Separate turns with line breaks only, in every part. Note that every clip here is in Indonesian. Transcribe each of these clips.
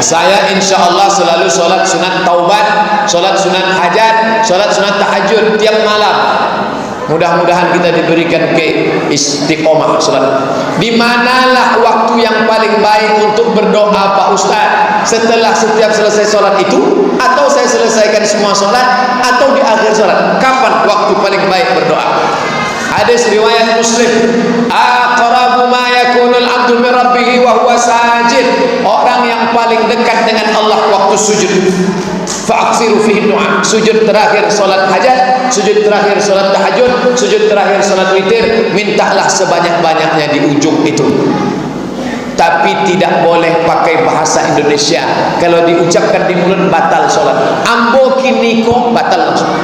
Saya insya Allah selalu sholat sunat taubat, sholat sunat hajat, sholat sunat tahajud tiap malam. Mudah-mudahan kita diberikan ke istiqomah sholat. Di manalah waktu yang paling baik untuk berdoa Pak Ustaz? Setelah setiap selesai sholat itu, atau saya selesaikan semua sholat, atau di akhir sholat? Kapan waktu paling baik berdoa? Hadis riwayat Muslim, aqrabu ma yakunul abdu min rabbih wa huwa sajid. Orang yang paling dekat dengan Allah waktu sujud. Fa'aksiru fihi du'a. Sujud terakhir salat hajat, sujud terakhir salat tahajud, sujud terakhir salat witir, mintalah sebanyak-banyaknya di ujung itu. Tapi tidak boleh pakai bahasa Indonesia. Kalau diucapkan di mulut batal salat. Ambo kiniko batal langsung.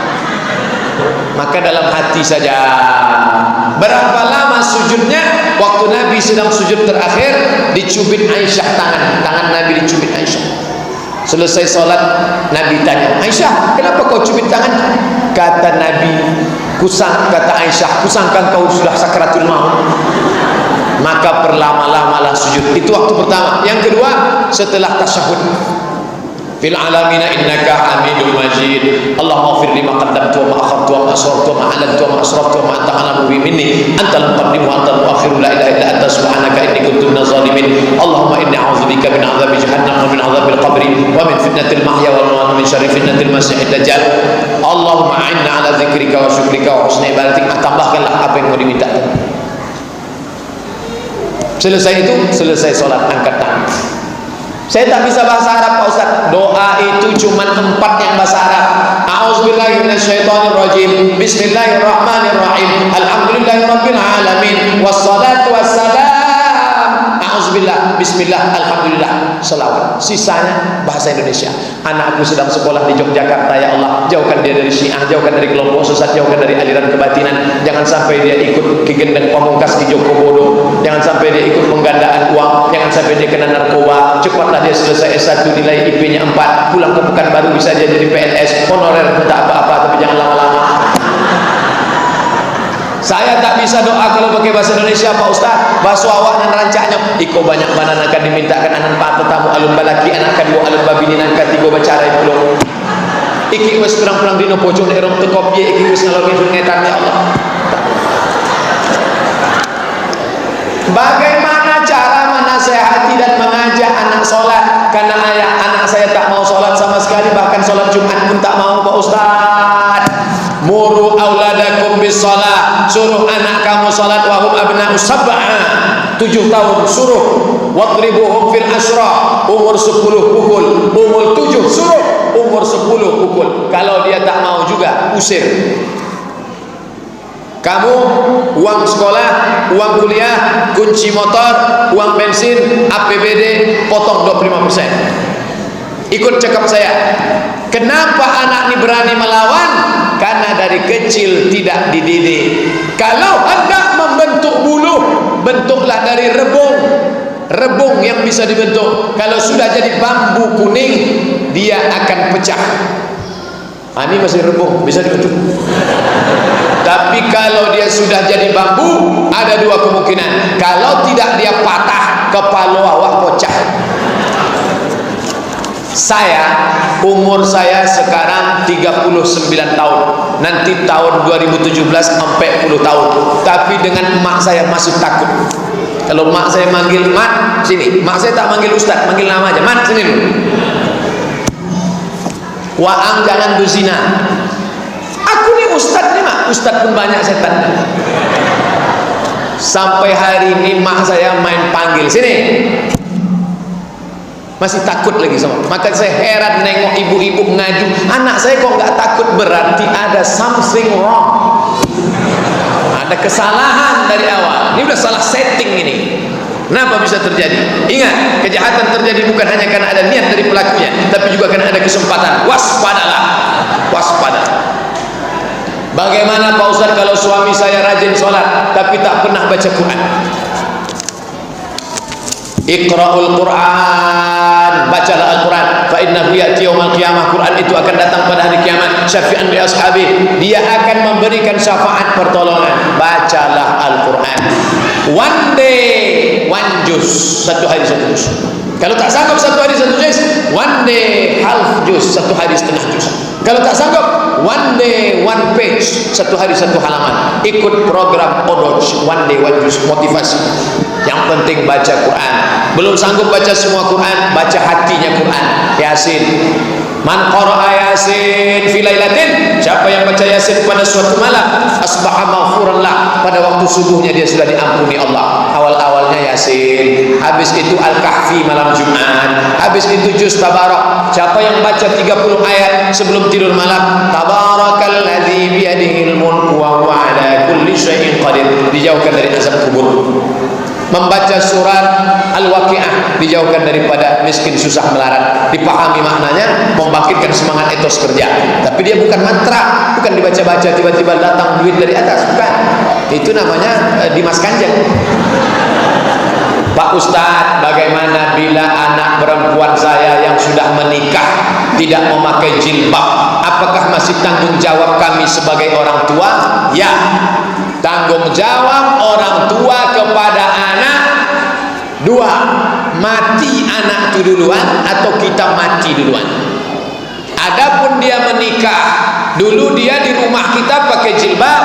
Maka dalam hati saja. Berapa lama sujudnya? Waktu Nabi sedang sujud terakhir, dicubit Aisyah tangan Nabi dicubit Aisyah. Selesai solat, Nabi tanya, Aisyah, kenapa kau cubit tangan? Kata Nabi, kata Aisyah, kusangka kau sudah sakratul maut. Maka perlama-lamalah sujud. Itu waktu pertama. Yang kedua, setelah tasyahud. Fil alamina innaka hamidul majid. Allahumma ighfir li ma qaddamtu wa ma akhartu wa ma asrartu wa ma a'lantu wa ma asraftu wa ma anta a'lamu bi minni antal muqaddim wa antal muakhir la ilaha illa anta subhanaka inni kuntu minaz zalimin. Allahumma inni a'udzubika min 'adzabi jahannam wa min 'adzabil qabri wa min fitnatil mahya wal mamat wa min syarri fitnatil masiihid dajjal. Allahumma a'inna 'ala dzikrika wa syukrika wa husni ibadatik. Tambahkanlah apa yang mau diminta. Selesai itu, selesai salat, angkat tangan. Saya tak bisa bahasa Arab Pak Ustaz. Doa itu cuma 4 yang bahasa Arab. A'udzubillahi minasyaitonirrajim. Bismillahirrahmanirrahim. Alhamdulillahirabbil alamin. Wassalatu wassalam. A'udzubillah, bismillah, alhamdulillah, selawat. Sisanya bahasa Indonesia. Anakku sedang sekolah di Yogyakarta, ya Allah, jauhkan dia dari Syiah, jauhkan dari kelompok sesat, jauhkan dari aliran kebatinan. Jangan sampai dia ikut Ki Gendeng Pamungkas di Joko Bodo. Jangan sampai dia ikut penggandaan uang. Jangan sampai dia kena narkoba. Cepatlah dia selesai S1, nilai IP-nya 4, pulang ke Pekanbaru bisa dia jadi PNS, honorer, tak apa-apa, tapi jangan lama-lama. Saya tak bisa doa kalau pakai bahasa Indonesia Pak Ustaz. Bahasa awak dan rancaknya iko banyak banan akan dimintakan anan pak tetamu alun balaki anak kedua alun babinin angkat tiga bacarai pulau. Iki wes kurang-kurang dino pojok erong tekop ye iki wes ngalor ngidul ngetan ya Allah. Bagaimana cara menasehati dan mengajak anak sholat? Karena anak saya tak mau sholat sama sekali, bahkan sholat Jumat pun tak mau Pak Ustaz. Muru auladakum bis shalah, suruh anak kamu salat wahum abna'u sab'a, 7 tahun suruh. Wadribuhum fil asra, umur 10 pukul, umur 7 suruh, umur 10 pukul. Kalau dia tak mau juga usir. Kamu uang sekolah, uang kuliah, kunci motor, uang bensin, APBD potong 25%. Ikut cakap saya. Kenapa anak ini berani melawan? Karena dari kecil tidak dididik. Kalau hendak membentuk bulu, bentuklah dari rebung. Rebung yang bisa dibentuk. Kalau sudah jadi bambu kuning, dia akan pecah. Ini masih rebung, bisa dibentuk. Tapi kalau dia sudah jadi bambu, ada 2 kemungkinan. Kalau tidak, dia patah, kepala awak pecah. Umur saya sekarang 39 tahun. Nanti tahun 2017 40 tahun. Tapi dengan emak saya masih takut. Kalau emak saya manggil Mat, sini. Emak saya tak manggil Ustaz, manggil nama aja. Mat, sini dulu. Waang jangan berzina. Aku ni Ustaz ni Mak. Ustaz pun banyak setan. Sampai hari ini mak saya main panggil, sini. Masih takut lagi sama. Maka saya heran nengok ibu-ibu ngaju, anak saya kok nggak takut, berarti ada something wrong, ada kesalahan dari awal. Ini udah salah setting ini. Kenapa bisa terjadi? Ingat, kejahatan terjadi bukan hanya karena ada niat dari pelakunya, tapi juga karena ada kesempatan. Waspadalah, waspada. Bagaimana Pak Ustaz kalau suami saya rajin sholat tapi tak pernah baca Quran? Iqra'ul Quran, bacalah Al-Quran. Fa innahu ya'ti yaumal qiyamah. Quran itu akan datang pada hari kiamat. Syafi'an li ashabi, dia akan memberikan syafaat pertolongan. Bacalah Al-Quran. One day, one juz, 1 hari 1 juz. Kalau tak sanggup satu hari satu juz, one day half juz, satu hari setengah juz. Kalau tak sanggup, one day one page, satu hari satu halaman. Ikut program Odoj, one day one juz, motivasi. Yang penting baca Quran. Belum sanggup baca semua Quran, baca hatinya Quran. Yasin. Man qara'a Yasin fi lailatin, siapa yang baca Yasin pada suatu malam, asbaha maghfuran lah, pada waktu subuhnya dia sudah diampuni Allah. Awal-awalnya Yasin, habis itu Al-Kahfi malam Jumat, habis itu juz Tabarak. Siapa yang baca 30 ayat sebelum tidur malam, tabarakalladzi biyadihil mulku wa huwa ala kulli syai'in qadir, dijauhkan dari azab kubur. Membaca surat Al-Waqiah, dijauhkan daripada miskin susah melarat. Dipahami maknanya, membangkitkan semangat etos kerja. Tapi dia bukan mantra, bukan dibaca-baca tiba-tiba datang duit dari atas, bukan. Itu namanya Dimas Kanjeng. Pak Ustadz, bagaimana bila anak perempuan saya yang sudah menikah tidak memakai jilbab? Apakah masih tanggung jawab kami sebagai orang tua? Ya, tanggung jawab orang tua kepada anak dua. Mati anak itu duluan atau kita mati duluan. Adapun dia menikah, dulu dia di rumah kita pakai jilbab,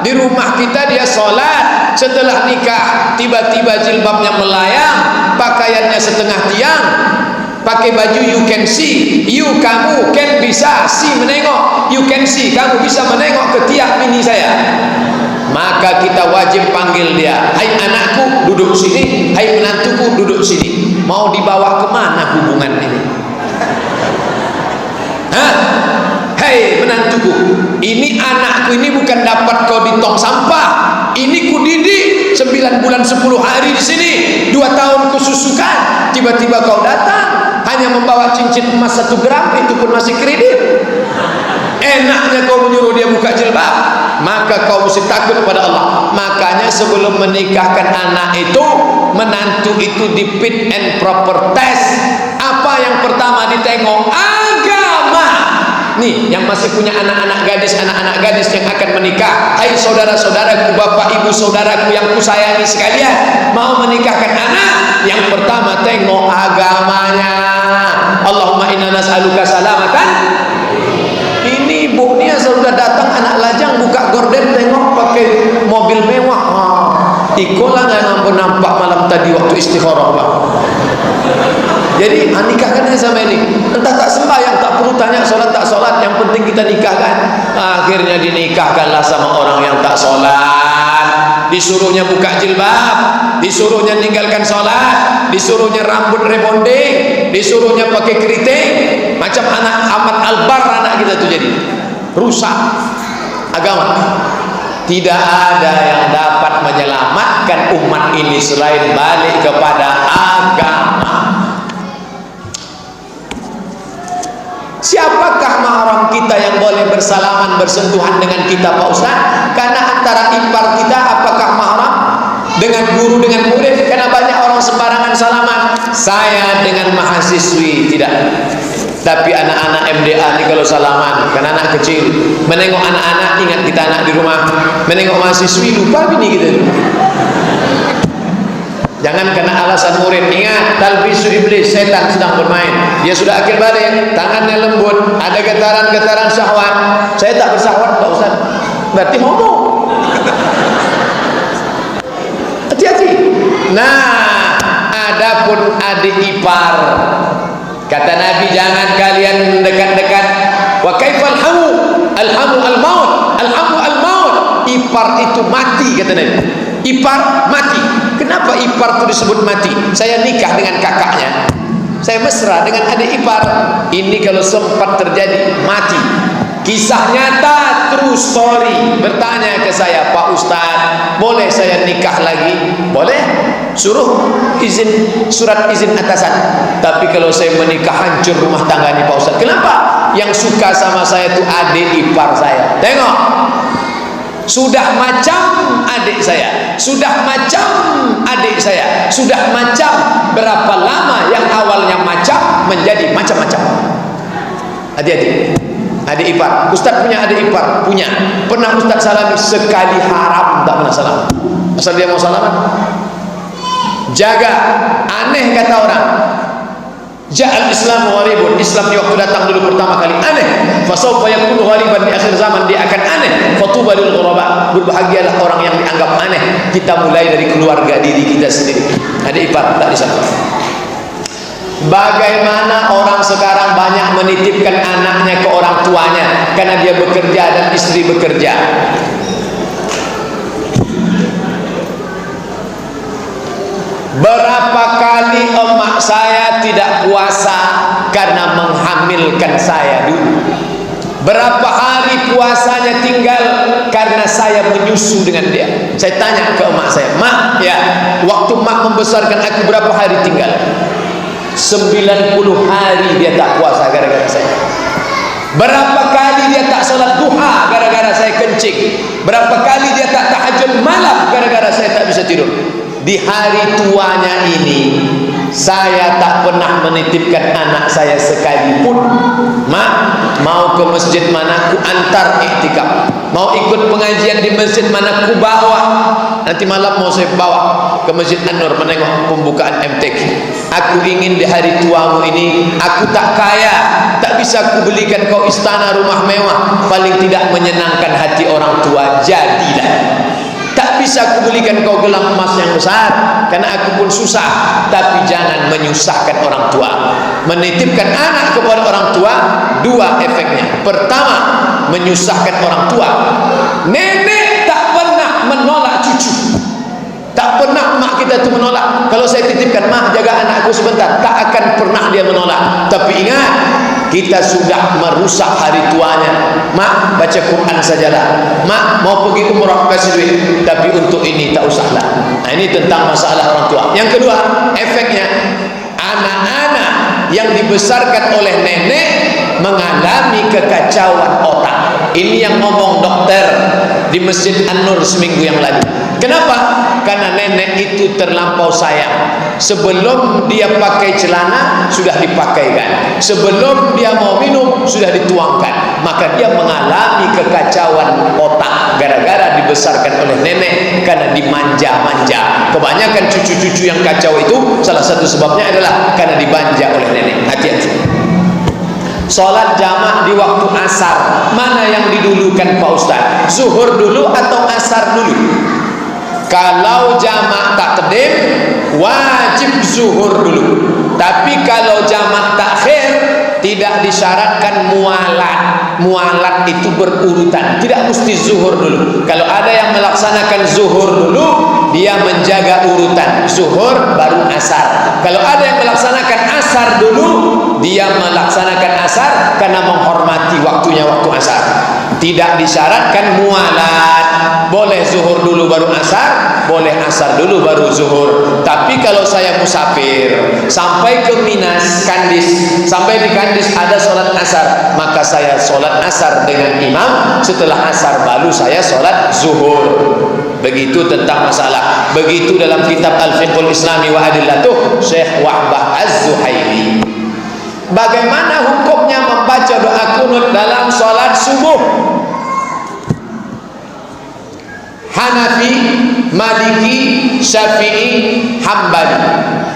di rumah kita dia sholat. Setelah nikah tiba-tiba jilbabnya melayang, pakaiannya setengah tiang, pakai baju you can see, kamu can bisa see menengok, you can see kamu bisa menengok ke tiak mini saya. Maka kita wajib panggil dia, hai anakku duduk sini, hai menantuku duduk sini. Mau dibawa kemana hubungan ini? Hah? Hei menantuku, ini anakku ini bukan dapat kau di tong sampah, ini ku didik 9 bulan 10 hari di sini, 2 tahun ku susukan. Tiba-tiba kau datang hanya membawa cincin emas 1 gram, itu pun masih kredit. Enaknya kau menyuruh dia buka jilbab. Maka kau mesti takut pada Allah. Makanya sebelum menikahkan anak itu, menantu itu di fit and proper test. Apa yang pertama ditengok? Agama. Nih, yang masih punya anak-anak gadis yang akan menikah, hai saudara-saudaraku, bapak ibu saudaraku yang kusayangi sekalian, mau menikahkan anak, yang pertama tengok agamanya. Allahumma inna nas'aluka salamatan. Ini ibunya sudah datang anak lajang buka gorden, tengok pakai mobil mewah. Ikolah yang nampak malam tadi waktu istikharah, Pak. Jadi nikahkan sama ini. Entah tak sembahyang, tak perlu tanya sholat tak sholat, yang penting kita nikahkan. Akhirnya dinikahkanlah sama orang yang tak sholat. Disuruhnya buka jilbab, disuruhnya ninggalkan sholat, disuruhnya rambut rebonding, disuruhnya pakai keriting. Macam anak Ahmad Albar, anak kita tuh jadi rusak agama. Tidak ada yang dapat menyelamatkan umat ini selain balik kepada agama. Siapakah mahram kita yang boleh bersalaman bersentuhan dengan kita, Pak Ustaz? Karena antara ipar kita apakah mahram? Dengan guru, dengan murid? Karena banyak orang sembarangan salaman. Saya dengan mahasiswi tidak. Tapi anak-anak MDA ini kalau salaman, kan anak kecil, menengok anak-anak ingat kita anak di rumah, menengok mahasiswi lupa bini kita. Jangan kena alasan murid. Ingat, talbisu iblis, setan sedang bermain. Dia sudah akhir balik, tangannya lembut, ada getaran-getaran syahwat. Saya tak bersyahwat, Pak Ustaz. Berarti homo. Hati-hati. Nah, adapun adik ipar, kata Nabi, jangan kalian dekat-dekat. Wa kaifal hamu? Alhamu al-maut. Alhamu al-maut. Ipar itu mati, kata Nabi. Ipar mati. Kenapa ipar itu disebut mati? Saya nikah dengan kakaknya, saya mesra dengan adik ipar. Ini kalau sempat terjadi mati. Kisah nyata, true story. Bertanya ke saya, Pak Ustaz, boleh saya nikah lagi? Boleh. Suruh izin, surat izin atasan. Tapi kalau saya menikah hancur rumah tangga ini, Pak Ustaz. Kenapa? Yang suka sama saya itu adik ipar saya. Tengok, sudah macam adik saya, sudah macam adik saya, sudah macam. Berapa lama yang awalnya macam menjadi macam-macam. Hati-hati. Adik ipar, Ustaz punya adik ipar? Punya. Pernah Ustaz salami sekali? Haram, tak pernah salam. Asal dia mau salaman. Jaga. Aneh kata orang, Ja'al Islam gharibun, Islam di waktu datang dulu pertama kali aneh, fasawfa yakunu ghariban, di akhir zaman dia akan aneh. Fatuba lil ghuraba, berbahagialah orang yang dianggap aneh. Kita mulai dari keluarga diri kita sendiri. Ada ipar tak disangka. Bagaimana orang sekarang banyak menitipkan anaknya ke orang tuanya karena dia bekerja dan istri bekerja. Berapa kali emak saya tidak puasa karena menghamilkan saya dulu. Berapa hari puasanya tinggal karena saya menyusu dengan dia. Saya tanya ke emak saya, "Mak, ya, waktu mak membesarkan aku berapa hari tinggal?" 90 hari dia tak puasa gara-gara saya. Berapa kali dia tak sholat duha gara-gara saya kencing. Berapa kali dia tak tahajud malam gara-gara saya tak bisa tidur. Di hari tuanya ini saya tak pernah menitipkan anak saya sekalipun. Mak, mau ke masjid mana ku antar iktikaf, mau ikut pengajian di masjid mana ku bawa. Nanti malam mau saya bawa ke Masjid An-Nur menengok pembukaan MTQ. Aku ingin di hari tuamu ini, aku tak kaya, tak bisa ku belikan kau istana rumah mewah, paling tidak menyenangkan hati orang tua, jadilah. Tak bisa aku belikan kau gelang emas yang besar karena aku pun susah, tapi jangan menyusahkan orang tua. Menitipkan anak kepada orang tua, dua efeknya. Pertama, menyusahkan orang tua. Nenek tak pernah menolak cucu. Tak pernah mak kita itu menolak. Kalau saya titipkan, "Mak, jaga anakku sebentar," tak akan pernah dia menolak. Tapi ingat, kita sudah merusak hari tuanya. "Mak, baca Quran sajalah. Mak, mau pergi umrah kasih duit, tapi untuk ini tak usahlah." Nah, ini tentang masalah orang tua. Yang kedua, efeknya anak-anak yang dibesarkan oleh nenek mengalami kekacauan otak. Ini yang ngomong dokter di Masjid An-Nur seminggu yang lalu. Kenapa? Karena nenek itu terlampau sayang. Sebelum dia pakai celana sudah dipakaikan, sebelum dia mau minum sudah dituangkan. Maka dia mengalami kekacauan otak gara-gara dibesarkan oleh nenek karena dimanja-manja. Kebanyakan cucu-cucu yang kacau itu salah satu sebabnya adalah karena dimanja oleh nenek. Hati-hati. Sholat jamaah di waktu asar, mana yang didulukan Pak Ustaz? Zuhur dulu atau asar dulu? Kalau jamaah takdim, wajib zuhur dulu. Tapi kalau jamaah takhir, tidak disyaratkan mualat. Mualat itu berurutan, tidak mesti zuhur dulu. Kalau ada yang melaksanakan zuhur dulu, dia menjaga urutan zuhur baru asar. Kalau ada yang melaksanakan asar dulu, dia melaksanakan asar karena menghormati waktunya waktu asar. Tidak disyaratkan mualat. Boleh zuhur dulu baru asar, boleh asar dulu baru zuhur. Tapi kalau saya musafir sampai ke Minas, Kandis, sampai di Kandis ada sholat asar, maka saya sholat asar dengan imam. Setelah asar baru saya sholat zuhur. Begitu tentang masalah. Begitu dalam kitab Al-Fiqhul Islami wa Adillatuh, Syekh Wahbah Az-Zuhaili. Bagaimana hukumnya membaca doa kunut dalam sholat subuh? Hanafi, Maliki, Syafi'i, Hambali.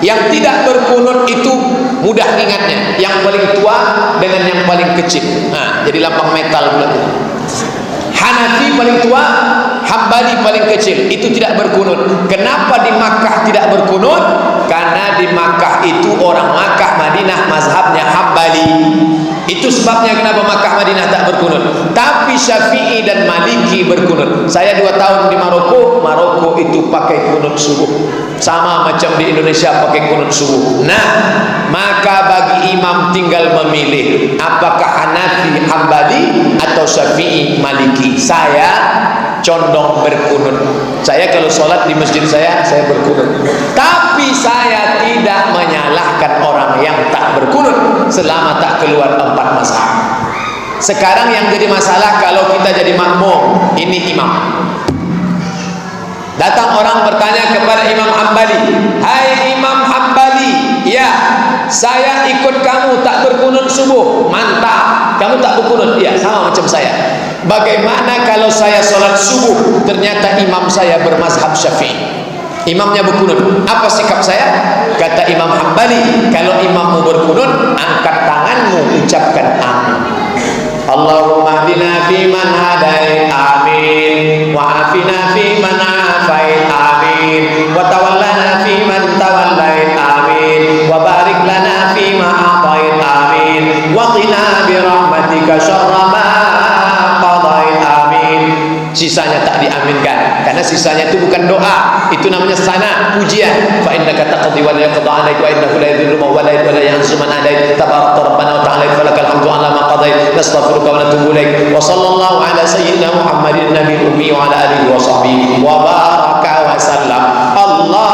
Yang tidak berkunut itu mudah ingatnya, yang paling tua dengan yang paling kecil. Nah, jadi lapang metal pula. Hanafi paling tua, Hambali paling kecil. Itu tidak berkunut. Kenapa di Makkah tidak berkunut? Karena di Makkah itu orang Makkah Madinah mazhabnya Hambali. Itu sebabnya kenapa Makkah Madinah tak berkunut. Tapi Syafi'i dan Maliki berkunut. Saya 2 tahun di Maroko. Maroko itu pakai kunut subuh, sama macam di Indonesia pakai kunut subuh. Nah, maka bagi imam tinggal memilih apakah Hanafi, Hambali atau Syafi'i, Maliki. Saya condong berkunut. Saya kalau sholat di masjid saya berkunut. Tapi saya tidak menyalahkan orang yang tak berkunut selama tak keluar 4 mazhab. Sekarang yang jadi masalah kalau kita jadi makmum, ini imam. Datang orang bertanya kepada Imam Hambali, "Hai Imam Hambali, ya, saya ikut kamu tak berkunut subuh." "Mantap, kamu tak berkunut?" "Ya, sama macam saya." "Bagaimana kalau saya sholat subuh ternyata imam saya bermazhab Syafi'i, imamnya berkunut, apa sikap saya?" Kata Imam Hambali, "Kalau imammu berkunut, ucapkan amin. Allahumma hdina fiman hadait, amin. Wa afina fiman afait, amin. Wa tawallana fiman tawallait, amin. Wa barik lana fima atait, amin. Wa qina bi rahmatika syarra ma qadait, amin. Sisanya tak diaminkan karena sisanya itu bukan doa, itu namanya sana, pujian. Fa innaka taqdi wa la yuqda 'alaik wa innahu la yadhillu man walayt wa la yanzu man adait, tabarakta rabbana wa ta'ala falakal hamdu 'ala ma qadait, nastaghfiruka wa natubu ilaik. Wa sallallahu ala sayyidina Muhammadin nabiyil ummi wa ala alihi wa sahbihi wa baraka wa sallam. Allah